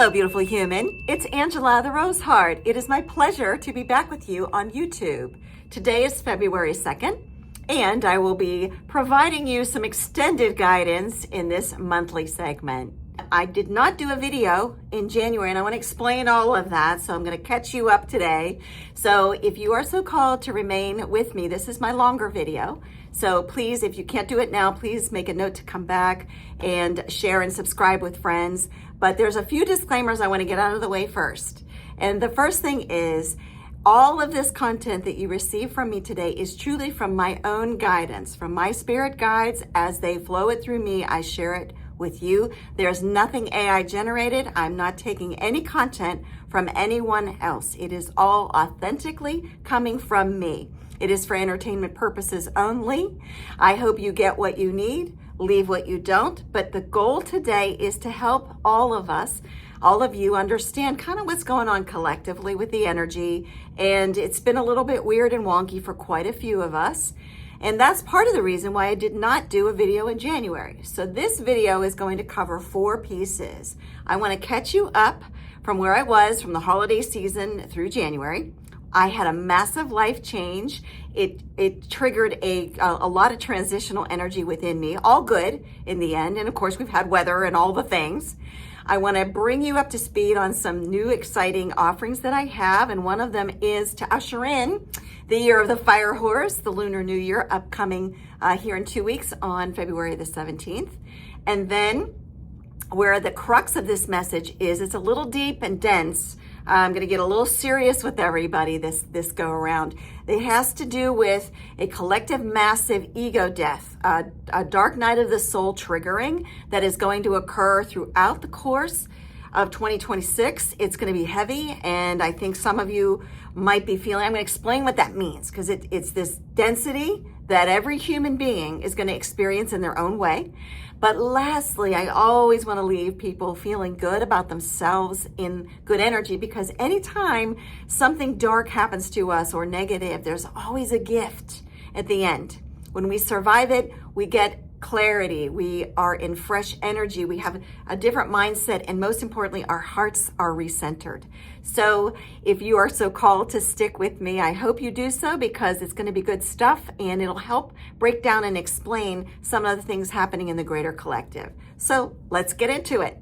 Hello, beautiful human. It's Angela the Rose Heart. It is my pleasure to be back with you on YouTube. Today is February 2nd, and I will be providing you some extended guidance in this monthly segment. I did not do a video in January, and I want to explain all of that, so I'm going to catch you up today. So if you are so called to remain with me, this is my longer video. So please, if you can't do it now, please make a note to come back and share and subscribe with friends. But there's a few disclaimers I want to get out of the way first. And the first thing is, all of this content that you receive from me today is truly from my own guidance, from my spirit guides. As they flow it through me, I share it with you. There's nothing AI generated. I'm not taking any content from anyone else. It is all authentically coming from me. It is for entertainment purposes only. I hope you get what you need, leave what you don't. But the goal today is to help all of us, all of you, understand kind of what's going on collectively with the energy. And it's been a little bit weird and wonky for quite a few of us. And that's part of the reason why I did not do a video in January. So this video is going to cover 4 pieces. I want to catch you up from where I was from the holiday season through January. I had a massive life change. It triggered a lot of transitional energy within me, all good in the end. And of course, we've had weather and all the things. I want to bring you up to speed on some new exciting offerings that I have. And one of them is to usher in the year of the fire horse, the Lunar New Year, upcoming here in 2 weeks on February the 17th. And then where the crux of this message is, it's a little deep and dense. I'm going to get a little serious with everybody this go around. It has to do with a collective massive ego death, a dark night of the soul triggering that is going to occur throughout the course of 2026. It's going to be heavy, and I think some of you might be feeling, I'm going to explain what that means, because it's this density that every human being is going to experience in their own way. But lastly, I always want to leave people feeling good about themselves, in good energy, because anytime something dark happens to us or negative, there's always a gift at the end. When we survive it, we get clarity, we are in fresh energy, we have a different mindset, and most importantly, our hearts are recentered. So if you are so called to stick with me, I hope you do so, because it's going to be good stuff and it'll help break down and explain some of the things happening in the greater collective. So let's get into it.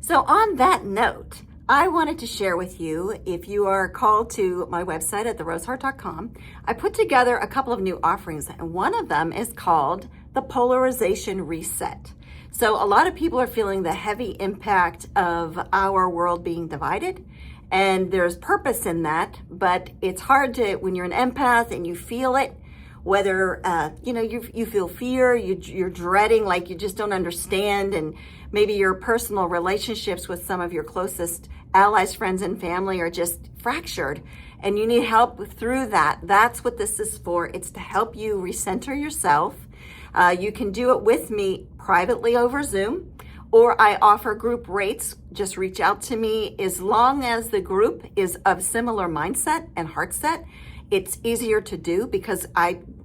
So on that note, I wanted to share with you, if you are called to my website at theroseheart.com, I put together a couple of new offerings, and one of them is called the Polarization Reset. So a lot of people are feeling the heavy impact of our world being divided, and there's purpose in that, but it's hard to, when you're an empath and you feel it, whether you feel fear, you're dreading, like you just don't understand, and maybe your personal relationships with some of your closest allies, friends, and family are just fractured, and you need help through that. That's what this is for. It's to help you recenter yourself. You can do it with me privately over Zoom, or I offer group rates. Just reach out to me. As long as the group is of similar mindset and heart set, it's easier to do, because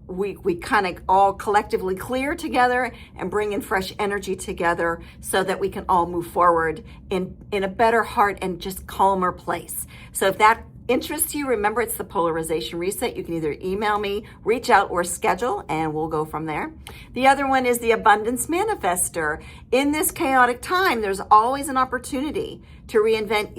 we kind of all collectively clear together and bring in fresh energy together so that we can all move forward in a better heart and just calmer place. So if that interests you, remember, it's the Polarization Reset. You can either email me, reach out, or schedule, and we'll go from there. The other one is the Abundance Manifester. In this chaotic time, there's always an opportunity to reinvent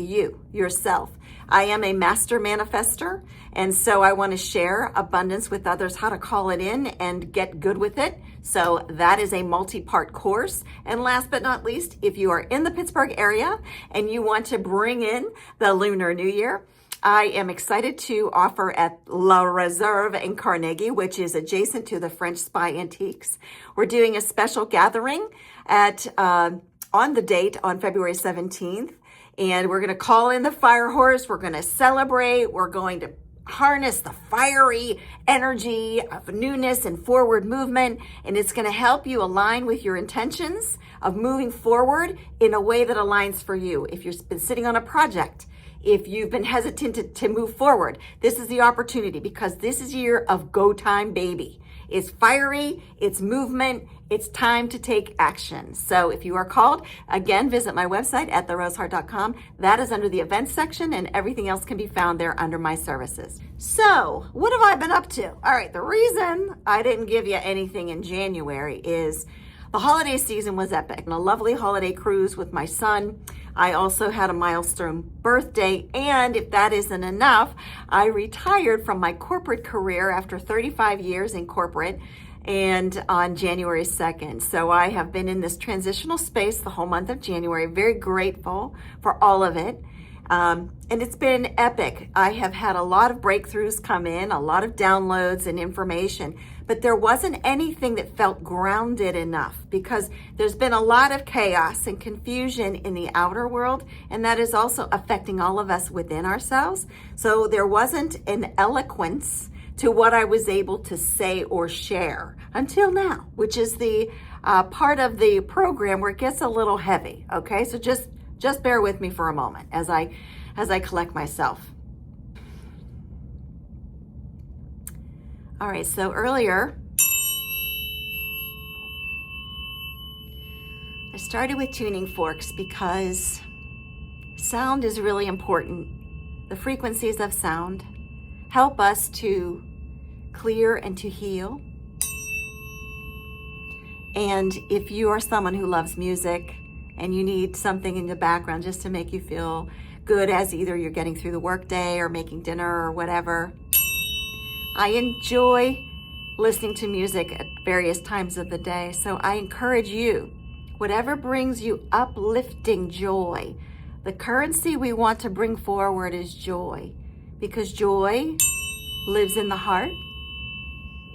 yourself. I am a master manifester, and so I want to share abundance with others, how to call it in and get good with it. So that is a multi-part course. And last but not least, if you are in the Pittsburgh area and you want to bring in the Lunar New Year, I am excited to offer at La Reserve in Carnegie, which is adjacent to the French Spy Antiques. We're doing a special gathering on the date on February 17th. And we're going to call in the fire horse. We're going to celebrate. We're going to harness the fiery energy of newness and forward movement. And it's going to help you align with your intentions of moving forward in a way that aligns for you. If you've been sitting on a project, if you've been hesitant to move forward, this is the opportunity, because this is a year of go time, baby. is fiery, it's movement, it's time to take action. So if you are called, again, visit my website at theroseheart.com. That is under the events section, and everything else can be found there under my services. So what have I been up to? All right, the reason I didn't give you anything in January is the holiday season was epic. And a lovely holiday cruise with my son. I also had a milestone birthday, and if that isn't enough, I retired from my corporate career after 35 years in corporate, and on January 2nd. So I have been in this transitional space the whole month of January, very grateful for all of it. And it's been epic. I have had a lot of breakthroughs come in, a lot of downloads and information, but there wasn't anything that felt grounded enough because there's been a lot of chaos and confusion in the outer world, and that is also affecting all of us within ourselves. So there wasn't an eloquence to what I was able to say or share until now, which is the part of the program where it gets a little heavy. Okay, so just bear with me for a moment as I collect myself. All right, so earlier I started with tuning forks because sound is really important. The frequencies of sound help us to clear and to heal. And if you are someone who loves music and you need something in the background just to make you feel good as either you're getting through the workday or making dinner or whatever, I enjoy listening to music at various times of the day. So I encourage you, whatever brings you uplifting joy. The currency we want to bring forward is joy, because joy lives in the heart.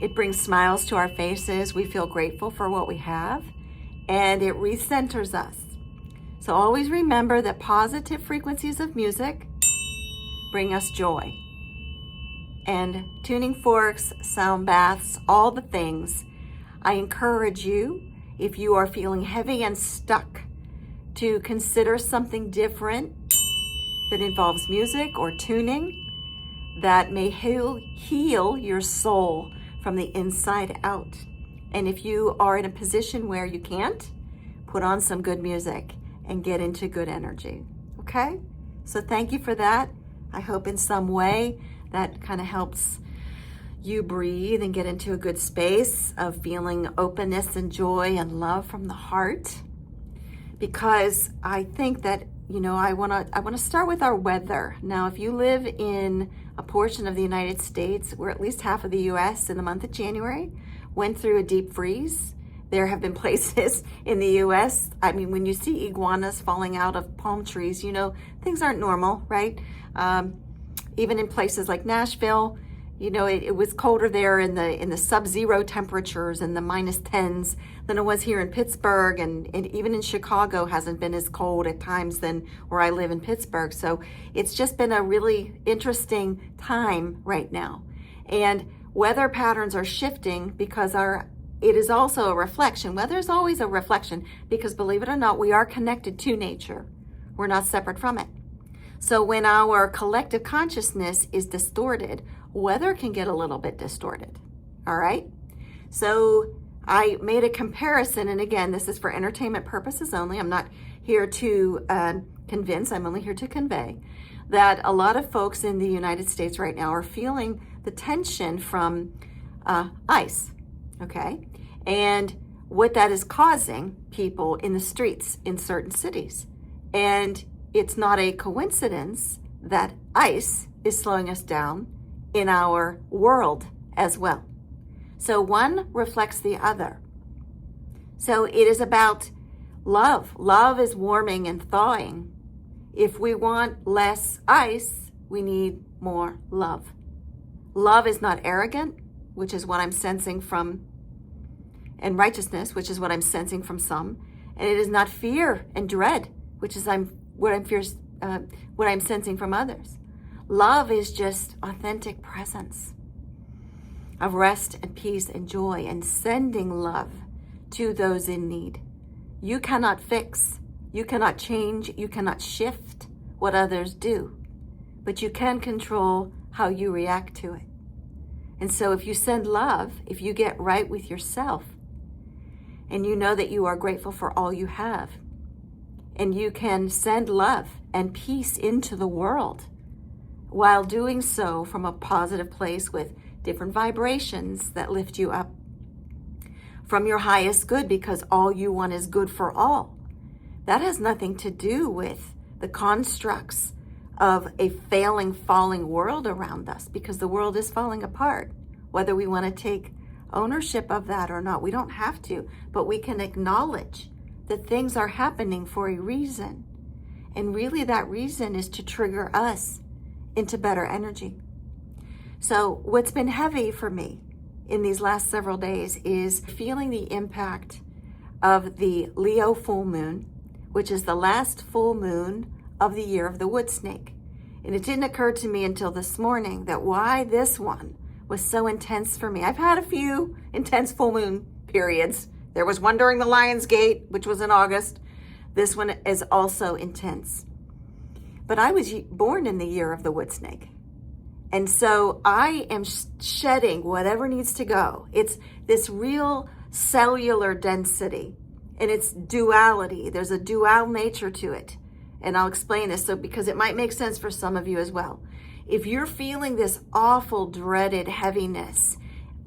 It brings smiles to our faces. We feel grateful for what we have, and it recenters us. So always remember that positive frequencies of music bring us joy. And tuning forks, sound baths, all the things. I encourage you, if you are feeling heavy and stuck, to consider something different that involves music or tuning that may heal your soul from the inside out. And if you are in a position where you can't, put on some good music and get into good energy. Okay? So thank you for that. I hope in some way that kind of helps you breathe and get into a good space of feeling openness and joy and love from the heart. Because I think that, I want to start with our weather. Now, if you live in a portion of the United States where at least half of the US in the month of January went through a deep freeze, there have been places in the US, when you see iguanas falling out of palm trees, things aren't normal, right? Even in places like Nashville, it was colder there in the sub-zero temperatures and the -10s than it was here in Pittsburgh, and even in Chicago hasn't been as cold at times than where I live in Pittsburgh. So it's just been a really interesting time right now. And weather patterns are shifting because it is also a reflection. Weather is always a reflection because, believe it or not, we are connected to nature. We're not separate from it. So when our collective consciousness is distorted, weather can get a little bit distorted. All right? So I made a comparison, and again, this is for entertainment purposes only. I'm not here to convince, I'm only here to convey that a lot of folks in the United States right now are feeling the tension from ice, okay? And what that is causing people in the streets in certain cities. And it's not a coincidence that ice is slowing us down in our world as well. So one reflects the other. So it is about love. Love is warming and thawing. If we want less ice, we need more love. Love is not arrogant, which is what I'm sensing from, and righteousness, which is what I'm sensing from some. And it is not fear and dread, which is what I'm sensing from others. Love is just authentic presence of rest and peace and joy and sending love to those in need. You cannot fix, you cannot change, you cannot shift what others do, but you can control how you react to it. And so if you send love, if you get right with yourself, and you know that you are grateful for all you have, and you can send love and peace into the world while doing so from a positive place with different vibrations that lift you up from your highest good, because all you want is good for all. That has nothing to do with the constructs of a failing, falling world around us, because the world is falling apart. Whether we want to take ownership of that or not, we don't have to, but we can acknowledge that things are happening for a reason. And really that reason is to trigger us into better energy. So what's been heavy for me in these last several days is feeling the impact of the Leo full moon, which is the last full moon of the year of the wood snake. And it didn't occur to me until this morning that why this one was so intense for me. I've had a few intense full moon periods. There was one during the Lion's Gate, which was in August. This one is also intense. But I was born in the year of the wood snake. And so I am shedding whatever needs to go. It's this real cellular density and it's duality. There's a dual nature to it. And I'll explain this because it might make sense for some of you as well. If you're feeling this awful, dreaded heaviness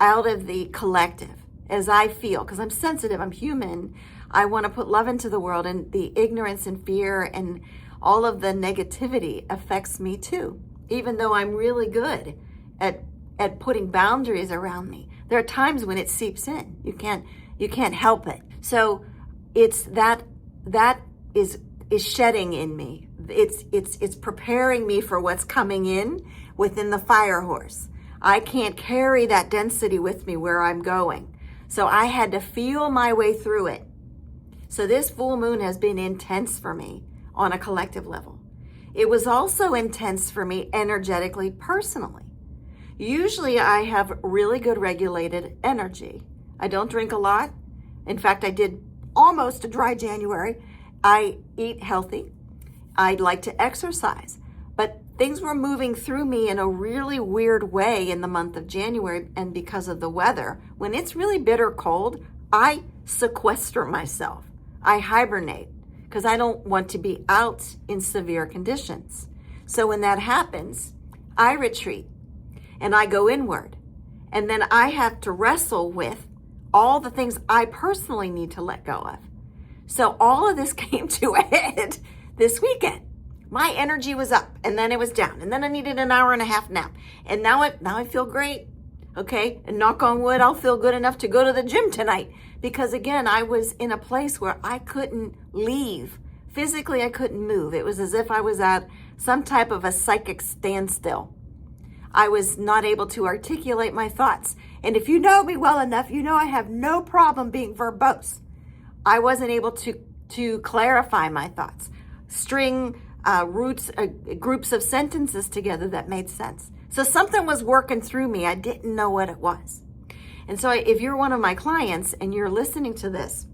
out of the collective, as I feel, because I'm sensitive, I'm human, I want to put love into the world, and the ignorance and fear and all of the negativity affects me too. Even though I'm really good at putting boundaries around me, there are times when it seeps in. You can't help it. So it's that is shedding in me. It's preparing me for what's coming in within the fire horse. I can't carry that density with me where I'm going. So I had to feel my way through it. So this full moon has been intense for me on a collective level. It was also intense for me energetically, personally. Usually I have really good regulated energy. I don't drink a lot. In fact, I did almost a dry January. I eat healthy. I'd like to exercise. But things were moving through me in a really weird way in the month of January, and because of the weather. When it's really bitter cold, I sequester myself. I hibernate because I don't want to be out in severe conditions. So when that happens, I retreat and I go inward. And then I have to wrestle with all the things I personally need to let go of. So all of this came to a head this weekend. My energy was up and then it was down. And then I needed an hour and a half nap. And now I feel great. Okay. And knock on wood, I'll feel good enough to go to the gym tonight. Because again, I was in a place where I couldn't leave. Physically, I couldn't move. It was as if I was at some type of a psychic standstill. I was not able to articulate my thoughts. And if you know me well enough, you know I have no problem being verbose. I wasn't able to clarify my thoughts, string groups of sentences together that made sense. So something was working through me. I didn't know what it was. And so if you're one of my clients and you're listening to this,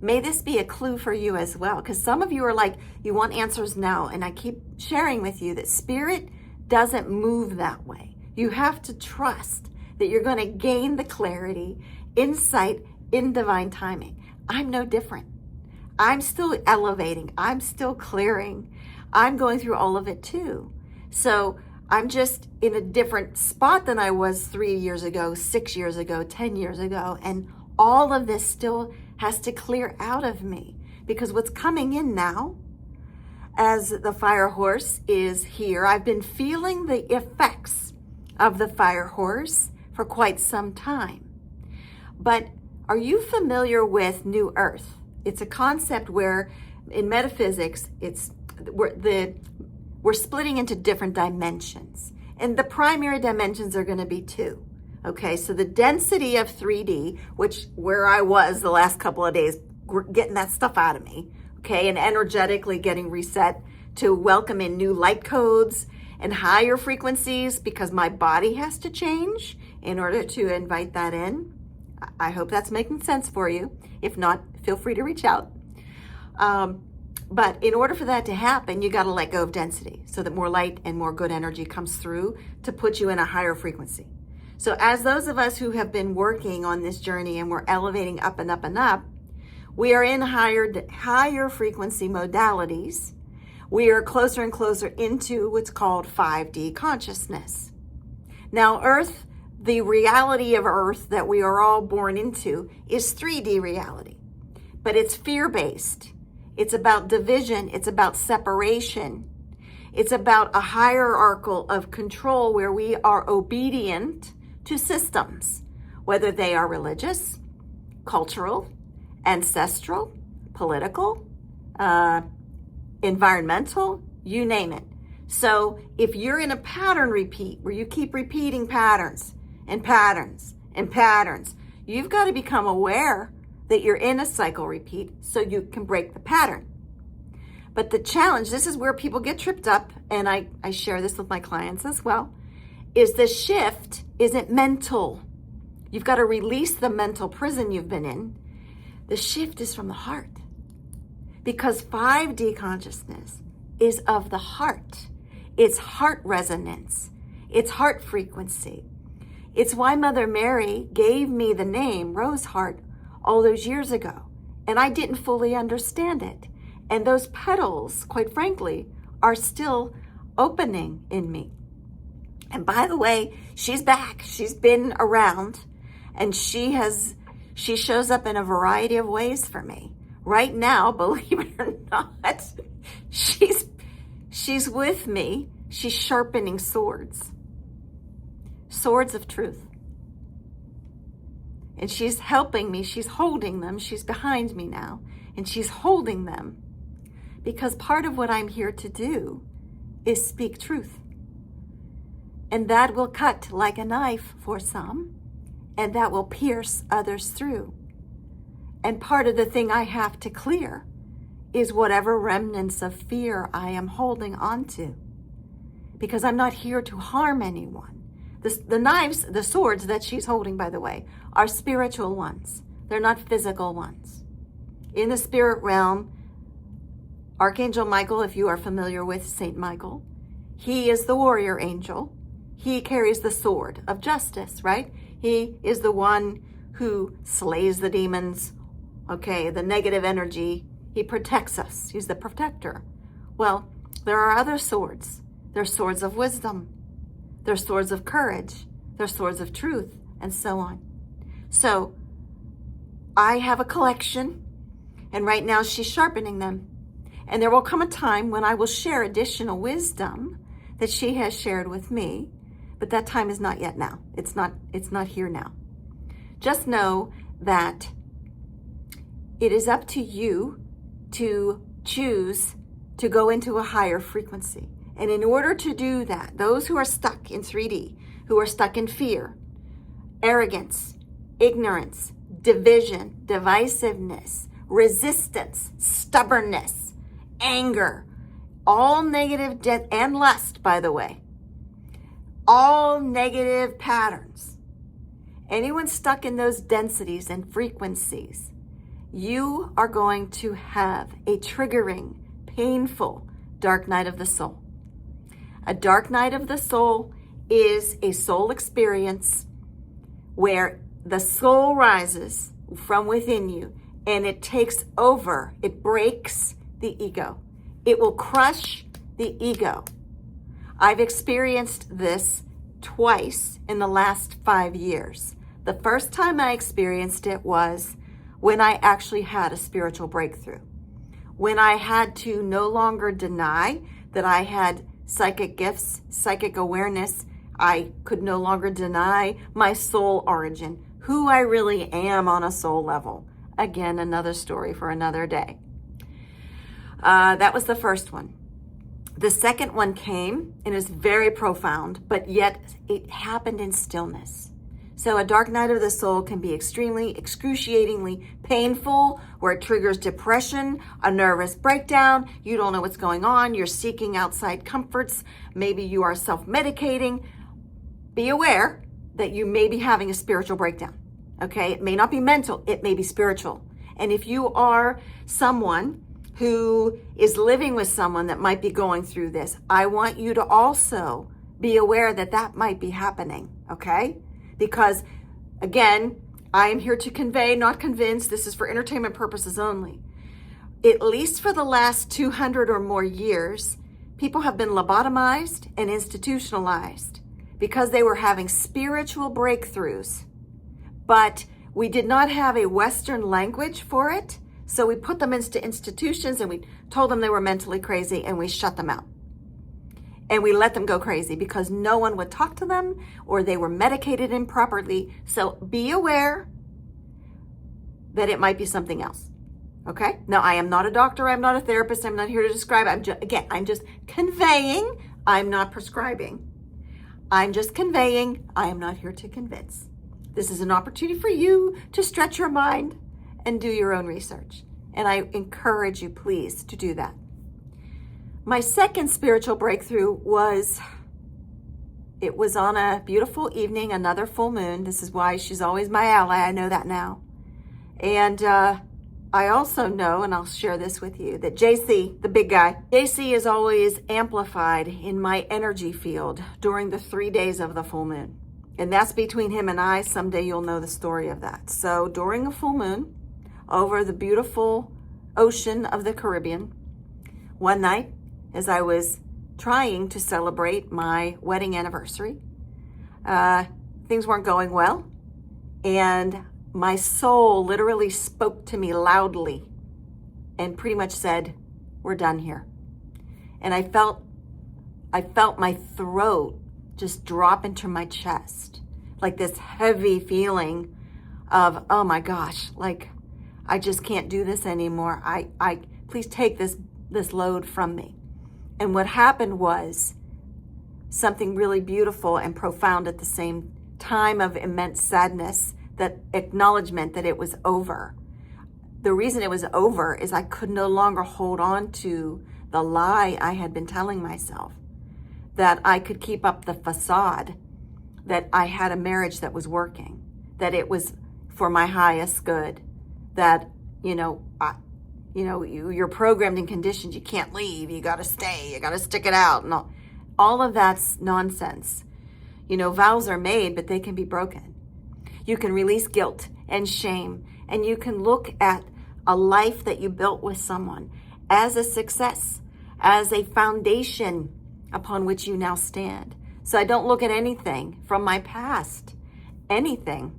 may this be a clue for you as well. Because some of you are like, you want answers now. And I keep sharing with you that spirit doesn't move that way. You have to trust that you're going to gain the clarity, insight in divine timing. I'm no different. I'm still elevating. I'm still clearing. I'm going through all of it too. So I'm just in a different spot than I was 3 years ago, 6 years ago, 10 years ago. And all of this still has to clear out of me, because what's coming in now as the fire horse is here, I've been feeling the effects of the fire horse for quite some time. But are you familiar with New Earth? It's a concept where in metaphysics, we're splitting into different dimensions. And the primary dimensions are going to be two. Okay, so the density of 3D, where I was the last couple of days, getting that stuff out of me, okay, and energetically getting reset to welcome in new light codes and higher frequencies, because my body has to change in order to invite that in. I hope that's making sense for you. If not, feel free to reach out. But in order for that to happen, you got to let go of density so that more light and more good energy comes through to put you in a higher frequency. So as those of us who have been working on this journey and we're elevating up and up and up, we are in higher frequency modalities. We are closer and closer into what's called 5D consciousness. Now, Earth, the reality of Earth that we are all born into is 3D reality, but it's fear-based. It's about division. It's about separation. It's about a hierarchical of control where we are obedient to systems, whether they are religious, cultural, ancestral, political, environmental, you name it. So if you're in a pattern repeat where you keep repeating patterns and patterns and patterns, you've got to become aware that you're in a cycle repeat so you can break the pattern. But the challenge, this is where people get tripped up, and I share this with my clients as well, is the shift isn't mental. You've got to release the mental prison you've been in. The shift is from the heart. Because 5D consciousness is of the heart. It's heart resonance. It's heart frequency. It's why Mother Mary gave me the name Rose Heart all those years ago. And I didn't fully understand it. And those petals, quite frankly, are still opening in me. And by the way, she's back. She's been around, and she shows up in a variety of ways for me. Right now, believe it or not, she's with me. She's sharpening swords of truth. And she's helping me. She's holding them. She's behind me now, and she's holding them because part of what I'm here to do is speak truth. And that will cut like a knife for some, and that will pierce others through. And part of the thing I have to clear is whatever remnants of fear I am holding on to. Because I'm not here to harm anyone. The knives, the swords that she's holding, by the way, are spiritual ones. They're not physical ones. In the spirit realm, Archangel Michael, if you are familiar with Saint Michael, he is the warrior angel. He carries the sword of justice, right? He is the one who slays the demons, okay, the negative energy. He protects us. He's the protector. Well, there are other swords. They're swords of wisdom. They're swords of courage. They're swords of truth, and so on. So I have a collection, and right now she's sharpening them. And there will come a time when I will share additional wisdom that she has shared with me, but that time is not yet now. It's not here now. Just know that it is up to you to choose to go into a higher frequency. And in order to do that, those who are stuck in 3D, who are stuck in fear, arrogance, ignorance, division, divisiveness, resistance, stubbornness, anger, all negative death and lust, by the way, all negative patterns. Anyone stuck in those densities and frequencies, you are going to have a triggering, painful dark night of the soul. A dark night of the soul is a soul experience where the soul rises from within you and it takes over. It breaks the ego. It will crush the ego. I've experienced this twice in the last 5 years. The first time I experienced it was when I actually had a spiritual breakthrough. When I had to no longer deny that I had psychic gifts, psychic awareness. I could no longer deny my soul origin, who I really am on a soul level. Again, another story for another day. That was the first one. The second one came and is very profound, but yet it happened in stillness. So a dark night of the soul can be extremely, excruciatingly painful, where it triggers depression, a nervous breakdown. You don't know what's going on. You're seeking outside comforts. Maybe you are self-medicating. Be aware that you may be having a spiritual breakdown. Okay? It may not be mental. It may be spiritual. And if you are someone who is living with someone that might be going through this, I want you to also be aware that that might be happening. Okay? Because, again, I am here to convey, not convince. This is for entertainment purposes only. At least for the last 200 or more years, people have been lobotomized and institutionalized because they were having spiritual breakthroughs. But we did not have a Western language for it, so we put them into institutions and we told them they were mentally crazy and we shut them out. And we let them go crazy because no one would talk to them or they were medicated improperly. So be aware that it might be something else. Okay? Now, I am not a doctor. I'm not a therapist. I'm not here to describe. I'm just conveying. I'm not prescribing. I'm just conveying. I am not here to convince. This is an opportunity for you to stretch your mind and do your own research. And I encourage you, please, to do that. My second spiritual breakthrough was on a beautiful evening, another full moon. This is why she's always my ally. I know that now. And I also know, and I'll share this with you, that JC, the big guy, JC is always amplified in my energy field during the 3 days of the full moon. And that's between him and I. Someday you'll know the story of that. So during a full moon, over the beautiful ocean of the Caribbean, one night, as I was trying to celebrate my wedding anniversary, things weren't going well. And my soul literally spoke to me loudly and pretty much said, we're done here. And I felt my throat just drop into my chest, like this heavy feeling of, oh my gosh, like I just can't do this anymore. I please take this load from me. And what happened was something really beautiful and profound at the same time of immense sadness, that acknowledgement that it was over. The reason it was over is I could no longer hold on to the lie I had been telling myself, that I could keep up the facade, that I had a marriage that was working, that it was for my highest good, that, you're programmed and conditioned, you can't leave, you got to stay, you got to stick it out. No, all of that's nonsense. Vows are made, but they can be broken. You can release guilt and shame, and you can look at a life that you built with someone as a success, as a foundation upon which you now stand. So I don't look at anything from my past, anything,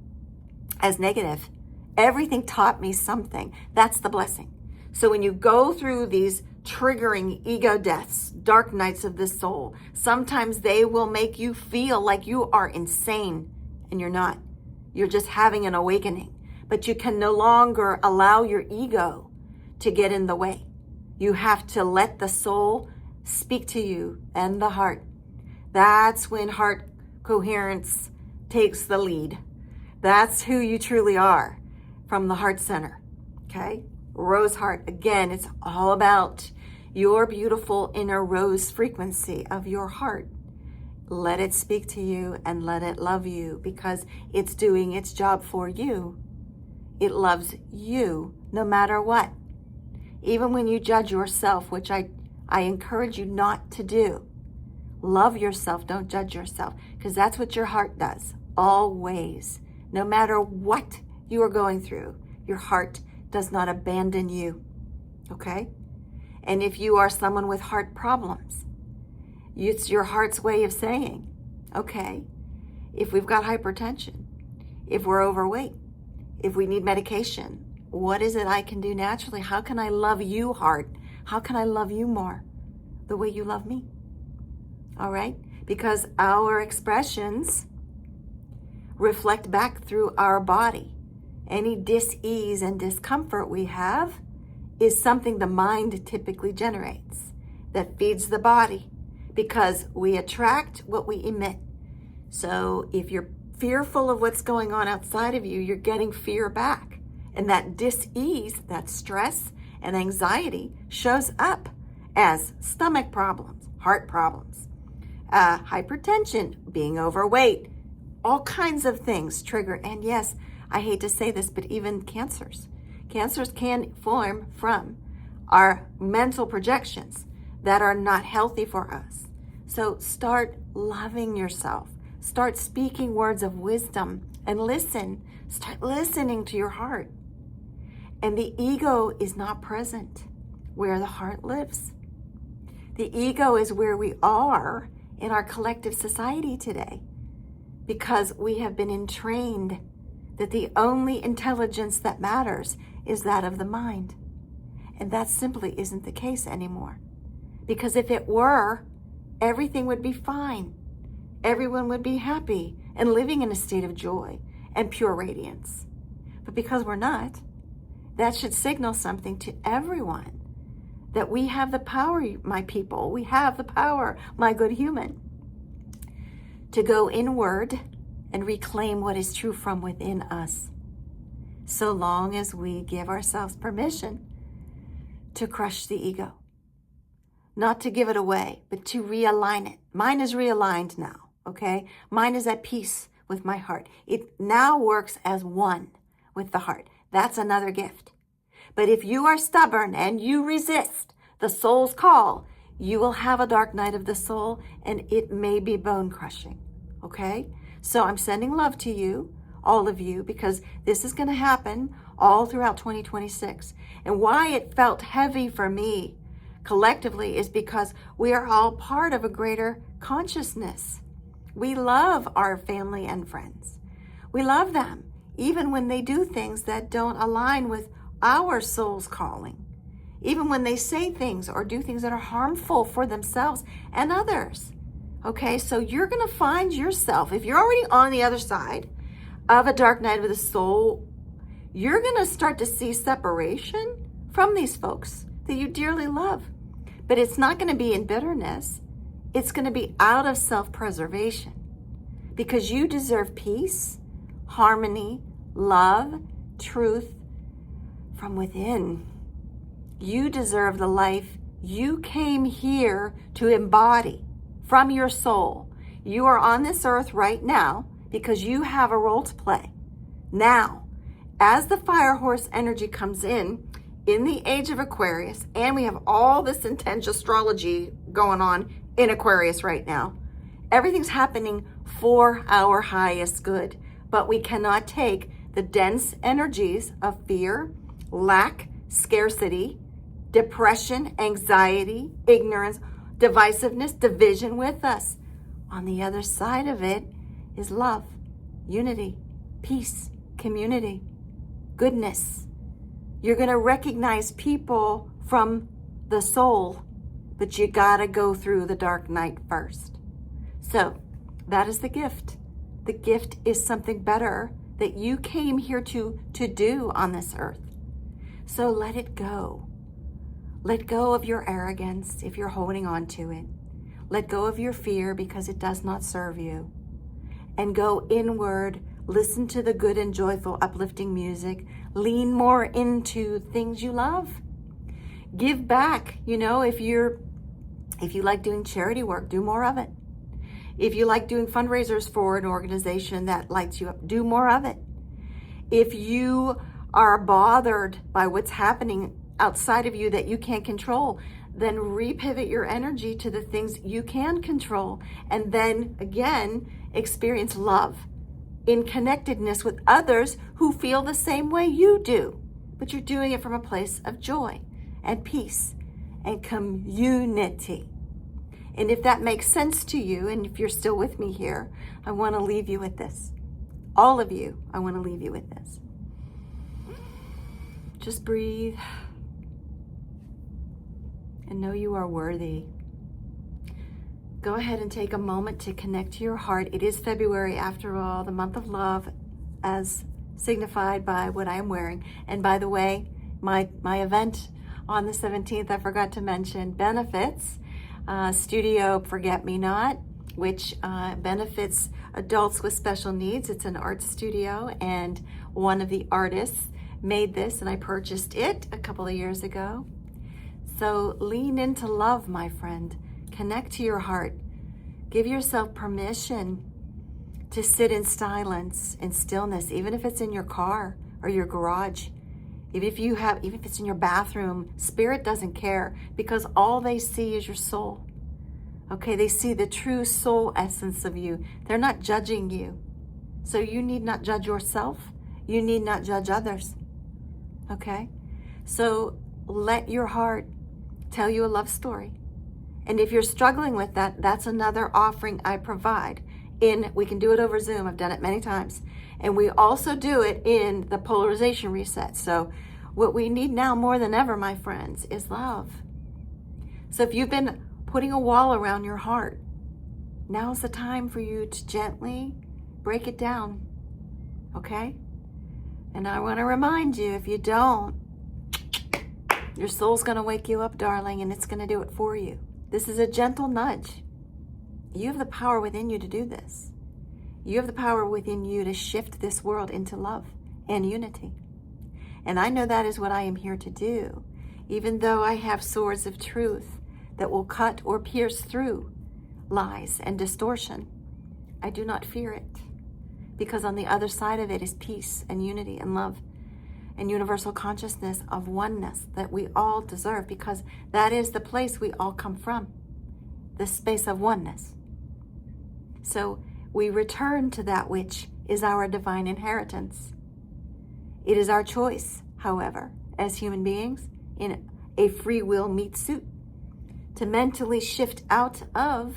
as negative. Everything taught me something. That's the blessing. So when you go through these triggering ego deaths, dark nights of the soul, sometimes they will make you feel like you are insane, and you're not. You're just having an awakening, but you can no longer allow your ego to get in the way. You have to let the soul speak to you and the heart. That's when heart coherence takes the lead. That's who you truly are from the heart center. Okay? Rose heart. Again, it's all about your beautiful inner rose frequency of your heart. Let it speak to you and let it love you because it's doing its job for you. It loves you no matter what. Even when you judge yourself, which I encourage you not to do. Love yourself, don't judge yourself, because that's what your heart does, always. No matter what you are going through, your heart does not abandon you, okay? And if you are someone with heart problems, it's your heart's way of saying, okay, if we've got hypertension, if we're overweight, if we need medication, what is it I can do naturally? How can I love you, heart? How can I love you more? The way you love me. All right? Because our expressions reflect back through our body. Any dis-ease and discomfort we have is something the mind typically generates that feeds the body, because we attract what we emit. So if you're fearful of what's going on outside of you, you're getting fear back. And that dis-ease, that stress and anxiety shows up as stomach problems, heart problems, hypertension, being overweight, all kinds of things trigger. And yes, I hate to say this, but even cancers. Cancers can form from our mental projections that are not healthy for us. So start loving yourself. Start speaking words of wisdom and listen. Start listening to your heart. And the ego is not present where the heart lives. The ego is where we are in our collective society today, because we have been entrained that the only intelligence that matters is that of the mind. And that simply isn't the case anymore. Because if it were, everything would be fine. Everyone would be happy and living in a state of joy and pure radiance. But because we're not, that should signal something to everyone, that we have the power, my people. We have the power, my good human, to go inward and reclaim what is true from within us, so long as we give ourselves permission to crush the ego. Not to give it away, but to realign it. Mine is realigned now, okay? Mine is at peace with my heart. It now works as one with the heart. That's another gift. But if you are stubborn and you resist the soul's call, you will have a dark night of the soul, and it may be bone crushing, okay? So I'm sending love to you, all of you, because this is going to happen all throughout 2026. And why it felt heavy for me collectively is because we are all part of a greater consciousness. We love our family and friends. We love them, even when they do things that don't align with our soul's calling. Even when they say things or do things that are harmful for themselves and others. Okay, so you're going to find yourself, if you're already on the other side of a dark night of the soul, you're going to start to see separation from these folks that you dearly love. But it's not going to be in bitterness. It's going to be out of self-preservation, because you deserve peace, harmony, love, truth from within. You deserve the life you came here to embody from your soul. You are on this earth right now because you have a role to play. Now, as the fire horse energy comes in the Age of Aquarius, and we have all this intense astrology going on in Aquarius right now, everything's happening for our highest good. But we cannot take the dense energies of fear, lack, scarcity, depression, anxiety, ignorance, divisiveness, division with us. On the other side of it is love, unity, peace, community, goodness. You're going to recognize people from the soul, but you got to go through the dark night first. So that is the gift. The gift is something better that you came here to do on this earth. So let it go. Let go of your arrogance if you're holding on to it. Let go of your fear because it does not serve you. And go inward. Listen to the good and joyful, uplifting music. Lean more into things you love. Give back. If you like doing charity work, do more of it. If you like doing fundraisers for an organization that lights you up, do more of it. If you are bothered by what's happening outside of you that you can't control, then repivot your energy to the things you can control. And then again, experience love in connectedness with others who feel the same way you do. But you're doing it from a place of joy and peace and community. And if that makes sense to you, and if you're still with me here, I want to leave you with this. All of you, I want to leave you with this. Just breathe and know you are worthy. Go ahead and take a moment to connect to your heart. It is February, after all, the month of love, as signified by what I am wearing. And by the way, my event on the 17th, I forgot to mention, benefits Studio Forget Me Not, which benefits adults with special needs. It's an art studio, and one of the artists made this, and I purchased it a couple of years ago. So lean into love, my friend. Connect to your heart. Give yourself permission to sit in silence and stillness, even if it's in your car or your garage. Even if it's in your bathroom, spirit doesn't care, because all they see is your soul. Okay, they see the true soul essence of you. They're not judging you. So you need not judge yourself. You need not judge others. Okay? So let your heart tell you a love story. And if you're struggling with that, that's another offering I provide. We can do it over Zoom. I've done it many times. And we also do it in the polarization reset. So what we need now more than ever, my friends, is love. So if you've been putting a wall around your heart, now's the time for you to gently break it down. Okay? And I want to remind you, if you don't, your soul's going to wake you up, darling, and it's going to do it for you. This is a gentle nudge. You have the power within you to do this. You have the power within you to shift this world into love and unity. And I know that is what I am here to do. Even though I have swords of truth that will cut or pierce through lies and distortion, I do not fear it. Because on the other side of it is peace and unity and love and universal consciousness of oneness that we all deserve, because that is the place we all come from, the space of oneness. So we return to that which is our divine inheritance. It is our choice, however, as human beings in a free will meat suit, to mentally shift out of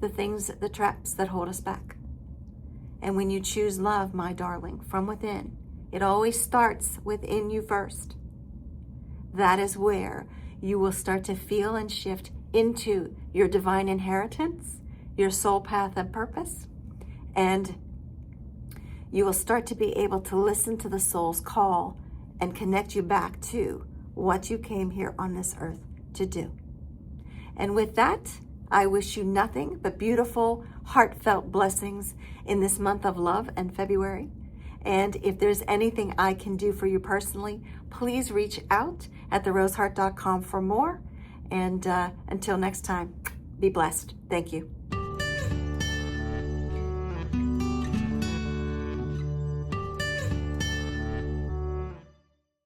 the things, the traps that hold us back. And when you choose love, my darling, from within, it always starts within you first. That is where you will start to feel and shift into your divine inheritance, your soul path and purpose, and you will start to be able to listen to the soul's call and connect you back to what you came here on this earth to do. And with that, I wish you nothing but beautiful, heartfelt blessings in this month of love and February. And if there's anything I can do for you personally, please reach out at theroseheart.com for more. And until next time, be blessed. Thank you.